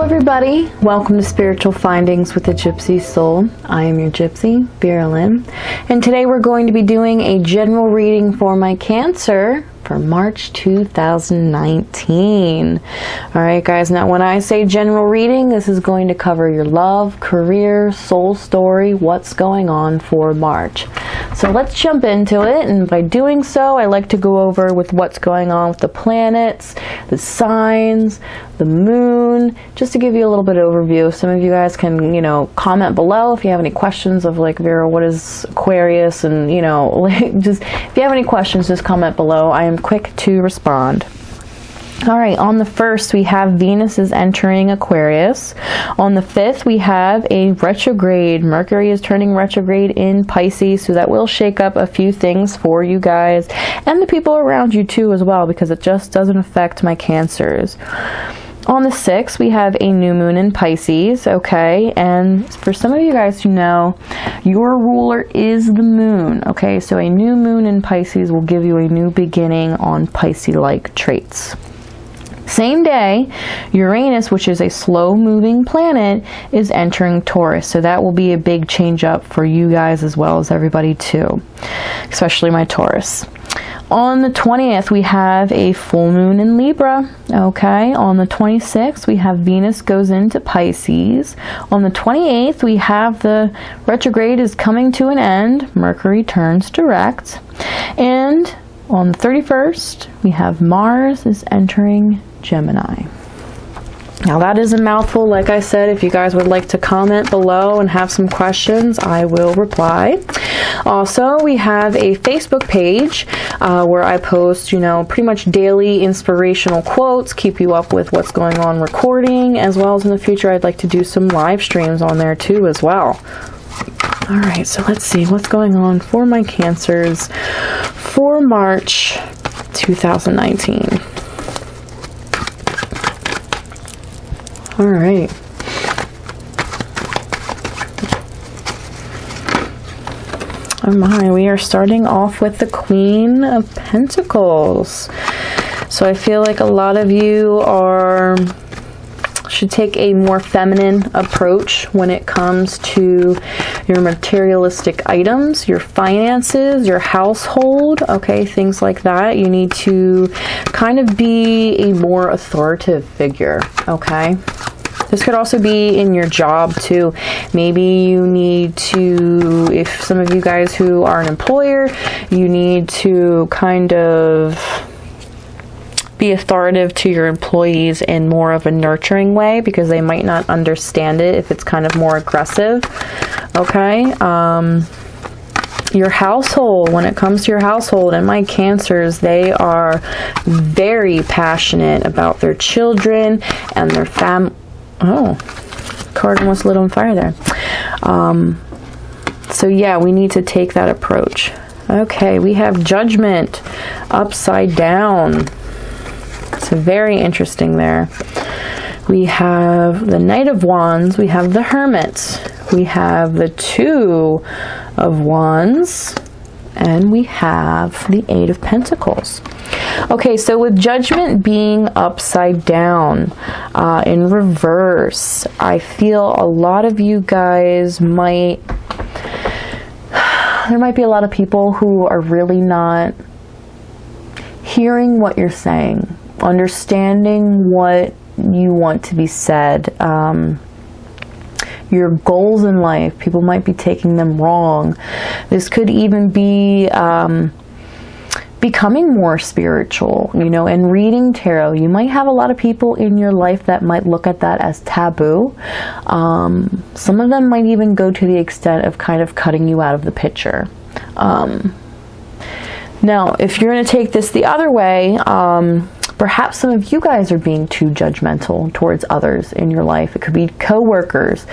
everybody, welcome to Spiritual Findings with the Gypsy Soul. I am your Gypsy, Vera Lynn, and today we're going to be doing a general reading for my Cancer for March 2019. Alright guys, now when I say general reading, this is going to cover your love, career, soul story, what's going on for March. So let's jump into it, and by doing so, I like to go over with what's going on with the planets, the signs, the moon, just to give you a little bit of overview. Some of you guys can, comment below if you have any questions of like, Vera, what is Aquarius? And, just if you have any questions, just comment below. I am quick to respond. Alright, on the 1st we have Venus is entering Aquarius. On the 5th we have a retrograde. Mercury is turning retrograde in Pisces, so that will shake up a few things for you guys and the people around you too as well, because it just doesn't affect my Cancers. On the 6th, we have a new moon in Pisces, okay, and for some of you guys who know, your ruler is the moon, okay, so a new moon in Pisces will give you a new beginning on Pisces-like traits. Same day, Uranus, which is a slow-moving planet, is entering Taurus, so that will be a big change up for you guys as well as everybody too, especially my Taurus. On the 20th, we have a full moon in Libra, okay? On the 26th, we have Venus goes into Pisces. On the 28th, we have the retrograde is coming to an end. Mercury turns direct. And on the 31st, we have Mars is entering Gemini. Now that is a mouthful. Like I said, if you guys would like to comment below and have some questions, I will reply. Also, we have a Facebook page where I post, pretty much daily inspirational quotes, keep you up with what's going on recording, as well as in the future I'd like to do some live streams on there too as well. Alright, so let's see what's going on for my Cancers for March 2019. All right. Oh my, we are starting off with the Queen of Pentacles. So I feel like a lot of you should take a more feminine approach when it comes to your materialistic items, your finances, your household, okay, things like that. You need to kind of be a more authoritative figure, okay? This could also be in your job too. Maybe you need to, if some of you guys who are an employer, you need to kind of be authoritative to your employees in more of a nurturing way, because they might not understand it if it's kind of more aggressive, okay? Your household, when it comes to your household, and my Cancers, they are very passionate about their children and their family. Oh, card almost lit on fire there. So yeah, we need to take that approach. Okay, we have Judgment upside down. It's very interesting there. We have the Knight of Wands, we have the Hermit, we have the Two of Wands, and we have the Eight of Pentacles. Okay, so with Judgment being upside down, in reverse, I feel a lot of you guys there might be a lot of people who are really not hearing what you're saying, understanding what you want to be said. Your goals in life, people might be taking them wrong. This could even be becoming more spiritual, and reading tarot. You might have a lot of people in your life that might look at that as taboo. Some of them might even go to the extent of kind of cutting you out of the picture. Now, if you're going to take this the other way, perhaps some of you guys are being too judgmental towards others in your life. It could be co-workers.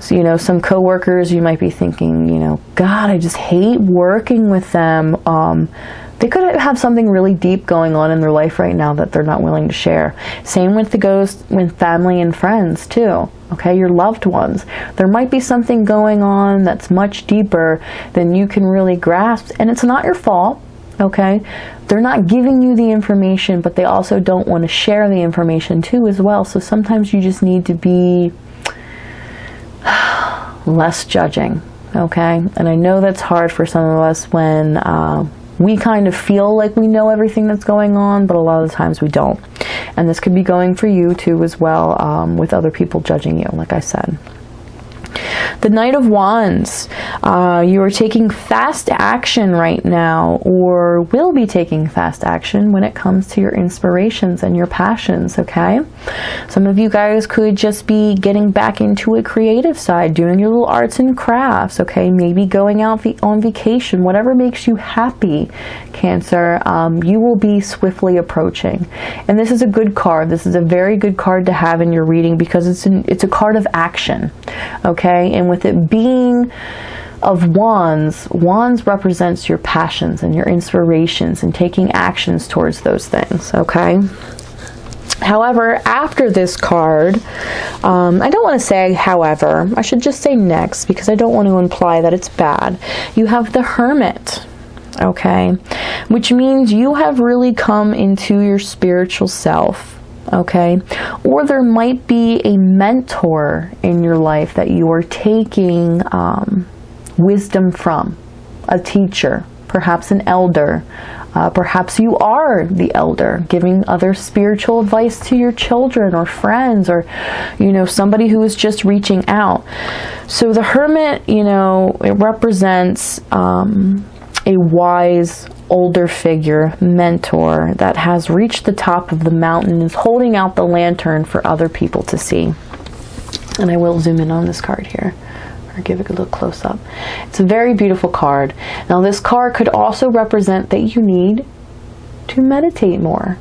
So, some co-workers, you might be thinking, God, I just hate working with them. They could have something really deep going on in their life right now that they're not willing to share. Same with with family and friends too. Okay, your loved ones. There might be something going on that's much deeper than you can really grasp, and it's not your fault. Okay? They're not giving you the information, but they also don't want to share the information too as well. So sometimes you just need to be less judging. Okay? And I know that's hard for some of us when we kind of feel like we know everything that's going on, but a lot of the times we don't. And this could be going for you too as well, with other people judging you, like I said. The Knight of Wands, you are taking fast action right now, or will be taking fast action when it comes to your inspirations and your passions, okay? Some of you guys could just be getting back into a creative side, doing your little arts and crafts, okay? Maybe going out on vacation, whatever makes you happy, Cancer, you will be swiftly approaching. And this is a good card. This is a very good card to have in your reading because it's a card of action, okay? And with it being of Wands, Wands represents your passions and your inspirations and taking actions towards those things, okay? However, after this card, I don't want to say however, I should just say next because I don't want to imply that it's bad. You have the Hermit, okay? Which means you have really come into your spiritual self. Okay, or there might be a mentor in your life that you are taking wisdom from, a teacher, perhaps an elder, perhaps you are the elder giving other spiritual advice to your children or friends, or somebody who is just reaching out. So the Hermit, it represents a wise older figure, mentor that has reached the top of the mountain and is holding out the lantern for other people to see. And I will zoom in on this card here, or give it a little close up. It's a very beautiful card. Now this card could also represent that you need to meditate more.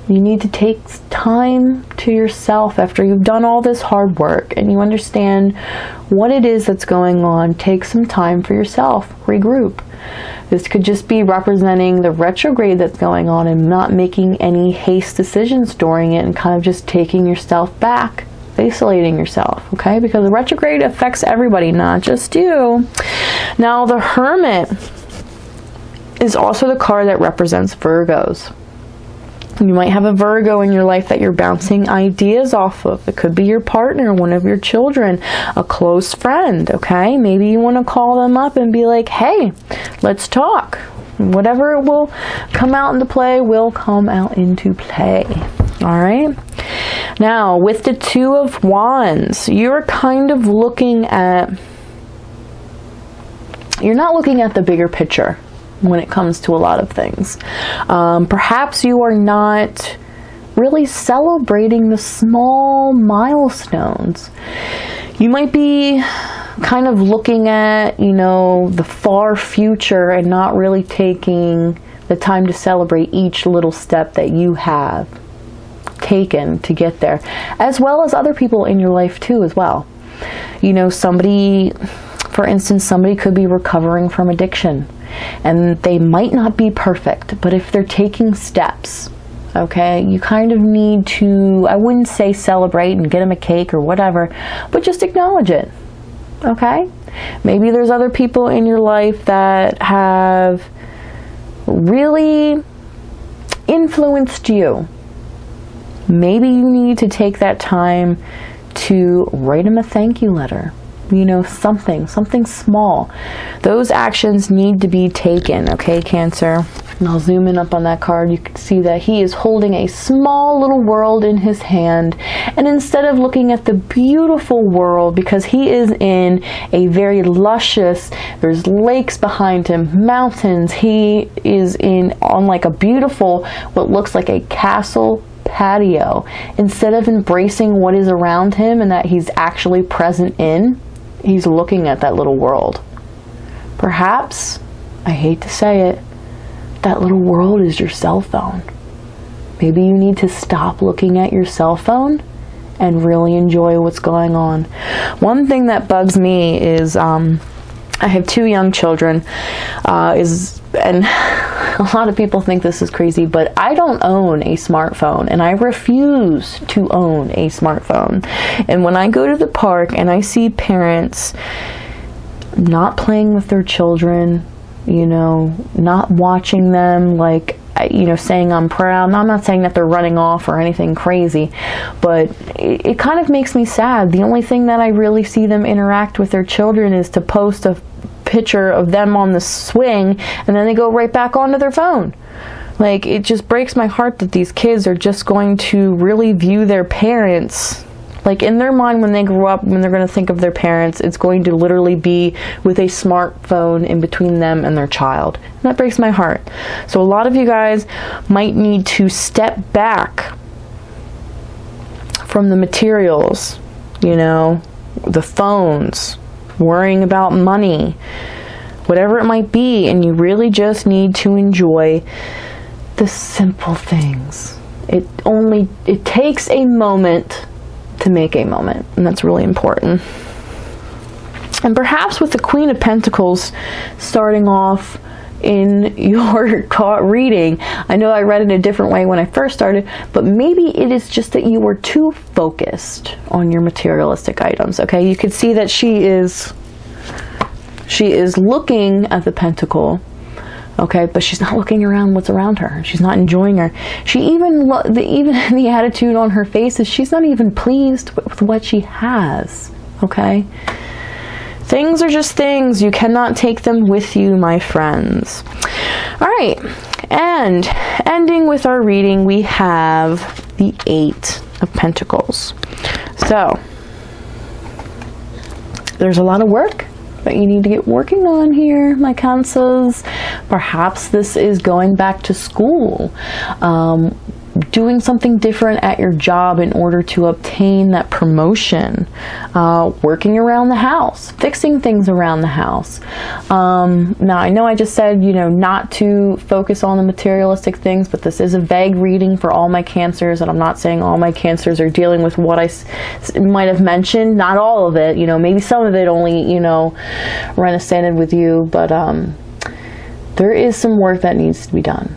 You need to take time to yourself after you've done all this hard work and you understand what it is that's going on. Take some time for yourself, regroup. This could just be representing the retrograde that's going on and not making any haste decisions during it and kind of just taking yourself back, isolating yourself, okay? Because the retrograde affects everybody, not just you. Now, the Hermit is also the card that represents Virgos. You might have a Virgo in your life that you're bouncing ideas off of. It could be your partner, one of your children, a close friend, okay? Maybe you want to call them up and be like, hey, let's talk. Whatever will come out into play will come out into play, all right? Now, with the Two of Wands, you're kind of looking at, you're not looking at the bigger picture when it comes to a lot of things. Perhaps you are not really celebrating the small milestones. You might be kind of looking at, the far future and not really taking the time to celebrate each little step that you have taken to get there, as well as other people in your life too as well. Somebody, for instance, somebody could be recovering from addiction. And they might not be perfect, but if they're taking steps, okay, you kind of need to, I wouldn't say celebrate and get them a cake or whatever, but just acknowledge it, okay? Maybe there's other people in your life that have really influenced you. Maybe you need to take that time to write them a thank you letter. Something small. Those actions need to be taken, okay, Cancer? And I'll zoom in up on that card. You can see that he is holding a small little world in his hand. And instead of looking at the beautiful world, because he is in a very luscious, there's lakes behind him, mountains. He is on like a beautiful, what looks like a castle patio. Instead of embracing what is around him and that he's actually present in, he's looking at that little world. Perhaps, I hate to say it, that little world is your cell phone. Maybe you need to stop looking at your cell phone and really enjoy what's going on. One thing that bugs me is, I have 2 young children, and a lot of people think this is crazy, but I don't own a smartphone, and I refuse to own a smartphone. And when I go to the park and I see parents not playing with their children, you know, not watching them, like, you know, saying I'm proud. I'm not saying that they're running off or anything crazy, but it kind of makes me sad. The only thing that I really see them interact with their children is to post a picture of them on the swing, and then they go right back onto their phone. Like, it just breaks my heart that these kids are just going to really view their parents, like, in their mind when they grow up, when they're going to think of their parents, it's going to literally be with a smartphone in between them and their child. And that breaks my heart. So a lot of you guys might need to step back from the materials, you know, the phones, worrying about money, whatever it might be, and you really just need to enjoy the simple things. It takes a moment to make a moment, and that's really important. And perhaps with the Queen of Pentacles starting off in your reading, I know I read it a different way when I first started, but maybe it is just that you were too focused on your materialistic items. Okay, you could see that she is looking at the pentacle, okay, but she's not looking around what's around her. She's not enjoying her. She even the attitude on her face is she's not even pleased with what she has. Okay, things are just things. You cannot take them with you, my friends. All right, and ending with our reading, we have the Eight of Pentacles. So there's a lot of work that you need to get working on here, my Cancers. Perhaps this is going back to school, doing something different at your job in order to obtain that promotion, working around the house, fixing things around the house. Now, I know I just said, you know, not to focus on the materialistic things, but this is a vague reading for all my Cancers, and I'm not saying all my Cancers are dealing with what I might have mentioned. Not all of it, you know, maybe some of it only, you know, resonated with you, but there is some work that needs to be done.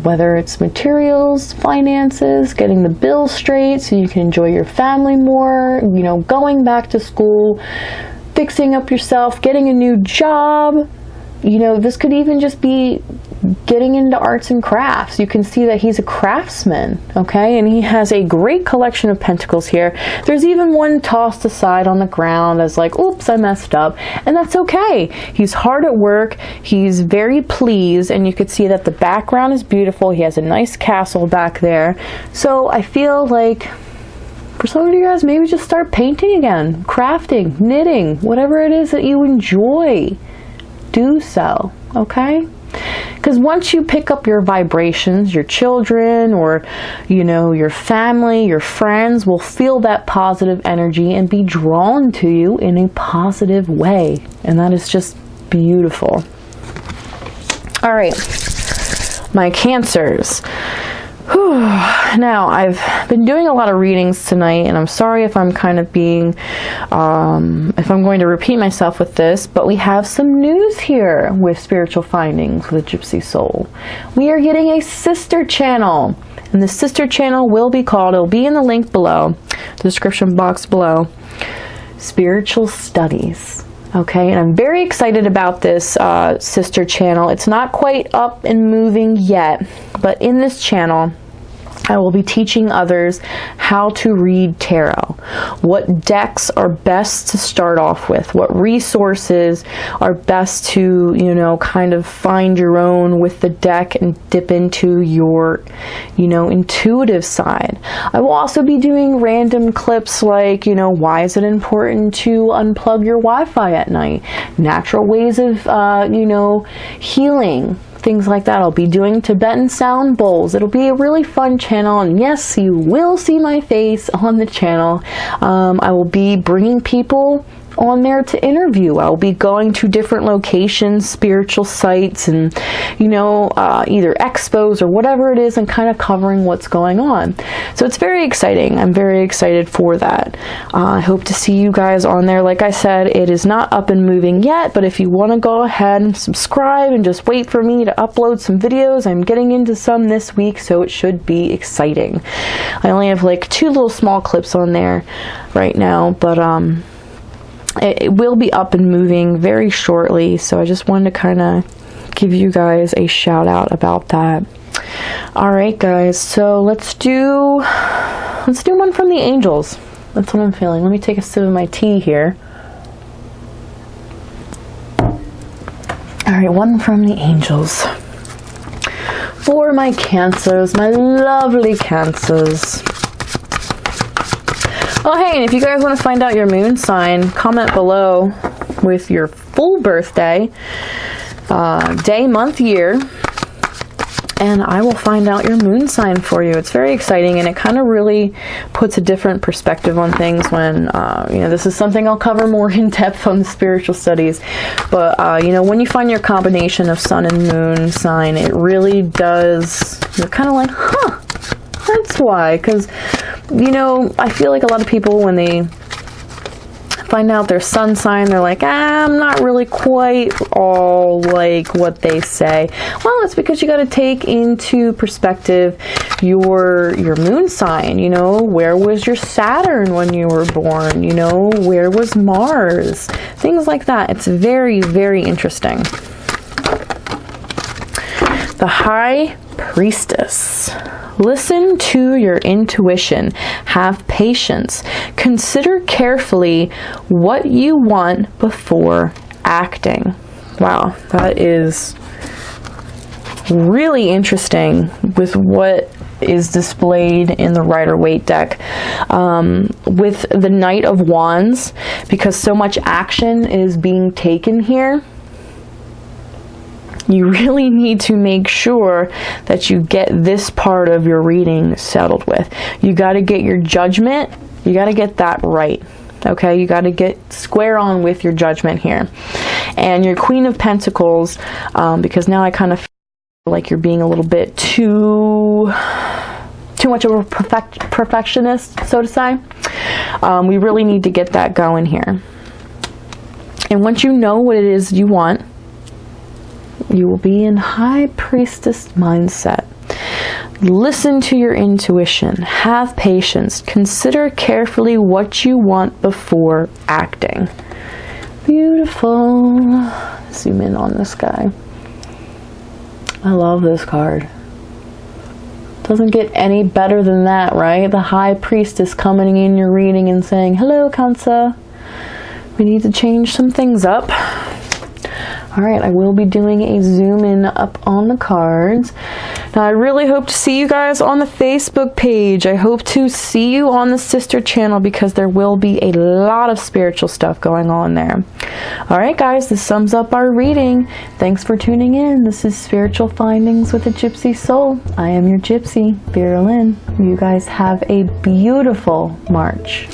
Whether it's materials, finances, getting the bills straight so you can enjoy your family more, you know, going back to school, fixing up yourself, getting a new job. You know, this could even just be getting into arts and crafts. You can see that he's a craftsman, okay? And he has a great collection of pentacles here. There's even one tossed aside on the ground as like, oops, I messed up. And that's okay. He's hard at work. He's very pleased. And you could see that the background is beautiful. He has a nice castle back there. So I feel like for some of you guys, maybe just start painting again, crafting, knitting, whatever it is that you enjoy. Do so, okay? Because once you pick up your vibrations, your children or, you know, your family, your friends will feel that positive energy and be drawn to you in a positive way. And that is just beautiful. All right, my Cancers. Whew. Now, I've been doing a lot of readings tonight, and I'm sorry if I'm kind of being, if I'm going to repeat myself with this, but we have some news here with Spiritual Findings with Gypsy Soul. We are getting a sister channel, and the sister channel will be called, it'll be in the link below, the description box below, Spiritual Studies. Okay, and I'm very excited about this sister channel. It's not quite up and moving yet, but in this channel, I will be teaching others how to read tarot, what decks are best to start off with, what resources are best to, you know, kind of find your own with the deck and dip into your, you know, intuitive side. I will also be doing random clips like, you know, why is it important to unplug your Wi-Fi at night, natural ways of, you know, healing, things like that. I'll be doing Tibetan sound bowls. It'll be a really fun channel, and yes, you will see my face on the channel. I will be bringing people on there to interview. I'll be going to different locations, spiritual sites, and, you know, either expos or whatever it is, and kind of covering what's going on. So it's very exciting. I'm very excited for that. I hope to see you guys on there. Like I said, it is not up and moving yet, but if you want to go ahead and subscribe and just wait for me to upload some videos, I'm getting into some this week, so it should be exciting. I only have like 2 little small clips on there right now, but it will be up and moving very shortly, so I just wanted to kind of give you guys a shout out about that. Alright guys, so let's do one from the angels. That's what I'm feeling. Let me take a sip of my tea here. Alright, one from the angels. For my Cancers, my lovely Cancers. Oh hey, and if you guys want to find out your moon sign, comment below with your full birthday, day, month, year, and I will find out your moon sign for you. It's very exciting, and it kind of really puts a different perspective on things when, you know, this is something I'll cover more in depth on the spiritual studies. But, you know, when you find your combination of sun and moon sign, it really does, you're kind of like, huh, that's why. Because, you know, I feel like a lot of people, when they find out their sun sign, they're like, I'm not really quite all like what they say. Well, it's because you got to take into perspective your moon sign. You know, where was your Saturn when you were born? You know, where was Mars? Things like that. It's very, very interesting. The High Priestess. Listen to your intuition. Have patience. Consider carefully what you want before acting. Wow, that is really interesting with what is displayed in the Rider-Waite deck. With the Knight of Wands, because so much action is being taken here, you really need to make sure that you get this part of your reading settled with. You got to get your judgment, you got to get that right. Okay, you got to get square on with your judgment here. And your Queen of Pentacles, because now I kind of feel like you're being a little bit too much of a perfectionist, so to say. We really need to get that going here. And once you know what it is you want, you will be in High Priestess mindset. Listen to your intuition. Have patience. Consider carefully what you want before acting. Beautiful. Zoom in on this guy. I love this card. Doesn't get any better than that, right? The High Priestess coming in your reading and saying, hello, Cancer. We need to change some things up. Alright, I will be doing a zoom in up on the cards. Now, I really hope to see you guys on the Facebook page. I hope to see you on the sister channel, because there will be a lot of spiritual stuff going on there. Alright guys, this sums up our reading. Thanks for tuning in. This is Spiritual Findings with a Gypsy Soul. I am your Gypsy, Vera Lynn. You guys have a beautiful March.